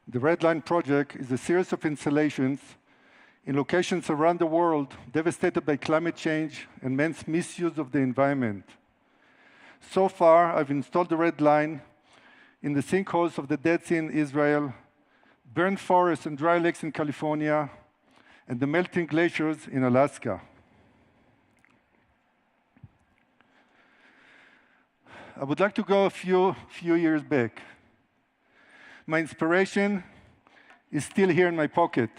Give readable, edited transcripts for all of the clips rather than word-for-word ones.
The Red Line project is a series of installations in locations around the world devastated by climate change and man's misuse of the environment. So far, I've installed the Red Line in the sinkholes of the Dead Sea in Israel, burned forests and dry lakes in California, and the melting glaciers in Alaska. I would like to go a few years back. My inspiration is still here in my pocket.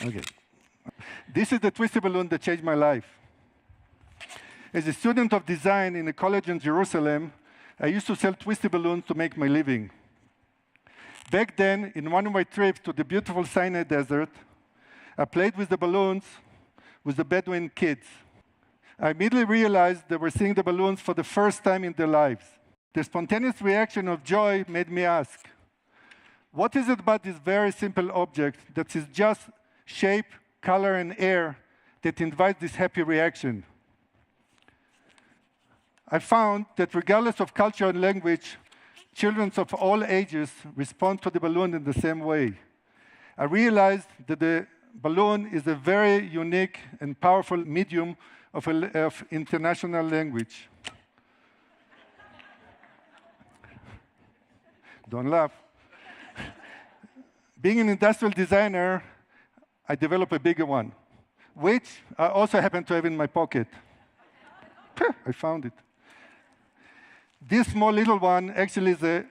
Okay. This is the twisty balloon that changed my life. As a student of design in a college in Jerusalem, I used to sell twisty balloons to make my living. Back then, in one of my trips to the beautiful Sinai Desert, I played with the balloons with the Bedouin kids. I immediately realized they were seeing the balloons for the first time in their lives. The spontaneous reaction of joy made me ask, what is it about this very simple object that is just shape, color, and air that invites this happy reaction? I found that regardless of culture and language, children of all ages respond to the balloon in the same way. I realized that the balloon is a very unique and powerful medium of international language. Don't laugh. Being an industrial designer, I developed a bigger one, which I also happen to have in my pocket. I found it. This small little one actually is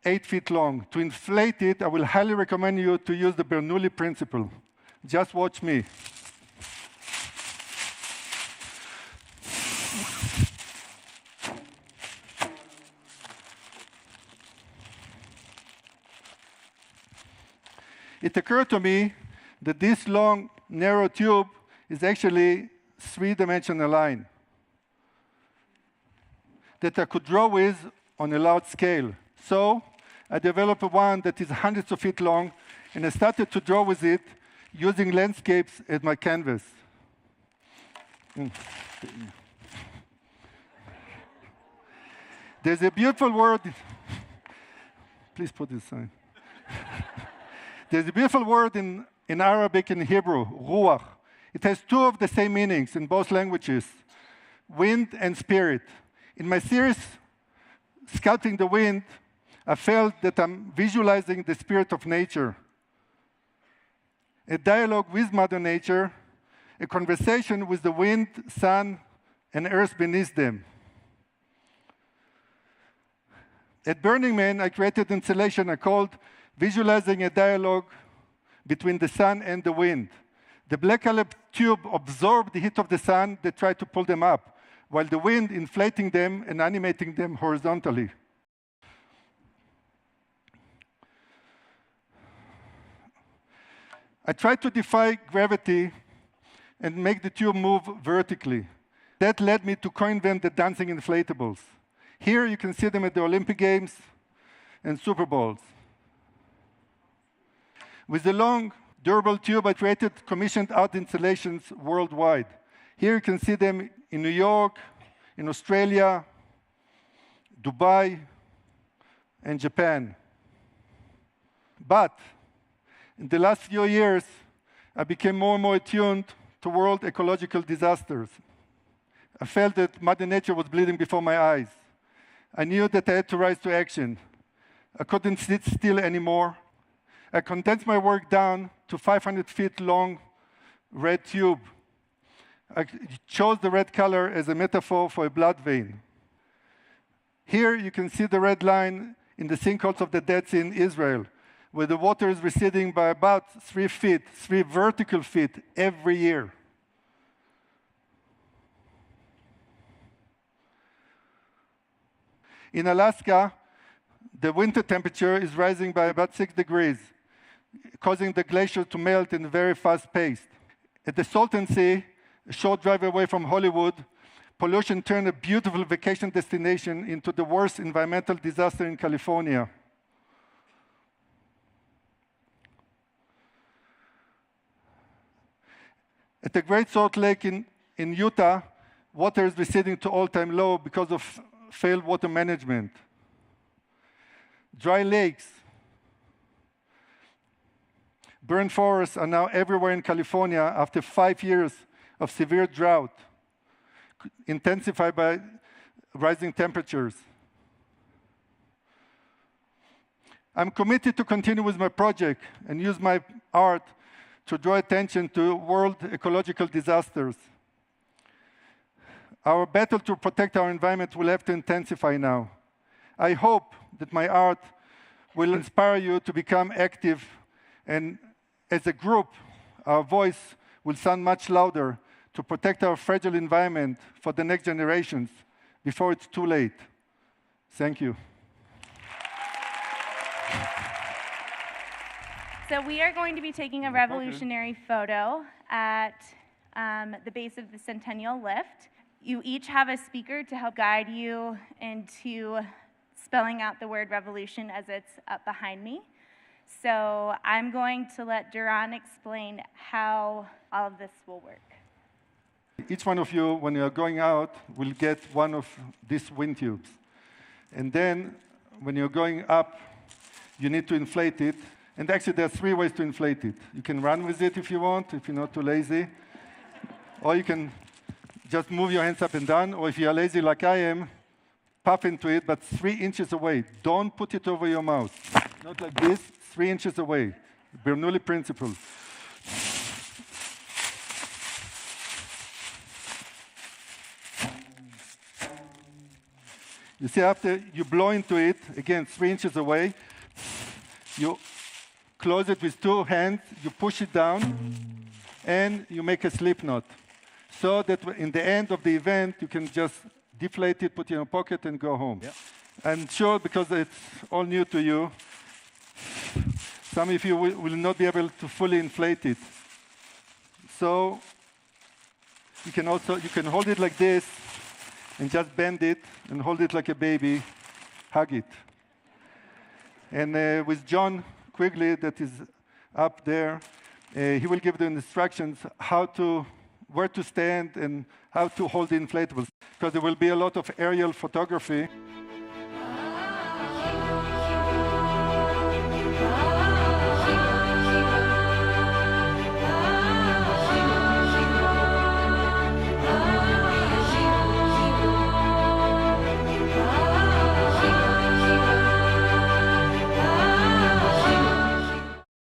8 feet long. To inflate it, I will highly recommend you to use the Bernoulli principle. Just watch me. It occurred to me that this long, narrow tube is actually a three-dimensional line that I could draw with on a large scale. So I developed one that is hundreds of feet long, and I started to draw with it using landscapes as my canvas. There's a beautiful word. Please put this sign. There's a beautiful word in Arabic and Hebrew, ruach. It has two of the same meanings in both languages, wind and spirit. In my series, Sculpting the Wind, I felt that I'm visualizing the spirit of nature. A dialogue with Mother Nature, a conversation with the wind, sun, and earth beneath them. At Burning Man, I created an installation I called Visualizing a Dialogue Between the Sun and the Wind. The black-colored tube absorbed the heat of the sun that tried to pull them up, while the wind inflating them and animating them horizontally. I tried to defy gravity and make the tube move vertically. That led me to co-invent the dancing inflatables. Here you can see them at the Olympic Games and Super Bowls. With the long, durable tube, I created commissioned art installations worldwide. Here you can see them in New York, in Australia, Dubai, and Japan. But in the last few years, I became more and more attuned to world ecological disasters. I felt that Mother Nature was bleeding before my eyes. I knew that I had to rise to action. I couldn't sit still anymore. I condensed my work down to 500 feet long red tube. I chose the red color as a metaphor for a blood vein. Here you can see the red line in the sinkholes of the Dead Sea in Israel, where the water is receding by about 3 feet, 3 vertical feet every year. In Alaska, the winter temperature is rising by about 6 degrees, causing the glacier to melt in a very fast pace. At the Salton Sea, a short drive away from Hollywood, pollution turned a beautiful vacation destination into the worst environmental disaster in California. At the Great Salt Lake in Utah, water is receding to all-time low because of failed water management. Dry lakes, burned forests are now everywhere in California after 5 years of severe drought, intensified by rising temperatures. I'm committed to continue with my project and use my art to draw attention to world ecological disasters. Our battle to protect our environment will have to intensify now. I hope that my art will inspire you to become active, and as a group, our voice will sound much louder to protect our fragile environment for the next generations before it's too late. Thank you. So we are going to be taking a revolutionary photo at the base of the Centennial Lift. You each have a speaker to help guide you into spelling out the word revolution as it's up behind me. So I'm going to let Doron explain how all of this will work. Each one of you, when you're going out, will get one of these wind tubes. And then, when you're going up, you need to inflate it. And actually, there are 3 ways to inflate it. You can run with it if you want, if you're not too lazy. Or you can just move your hands up and down. Or if you're lazy like I am, puff into it, but 3 inches away. Don't put it over your mouth. Not like this, 3 inches away. Bernoulli principle. You see, after you blow into it, again, 3 inches away, you close it with 2 hands, you push it down, and you make a slip knot. So that in the end of the event, you can just deflate it, put it in your pocket, and go home. Yep. I'm sure, because it's all new to you, some of you will not be able to fully inflate it. So you can hold it like this, and just bend it, and hold it like a baby, hug it. And with John Quigley, that is up there, he will give the instructions where to stand and how to hold the inflatables, because there will be a lot of aerial photography.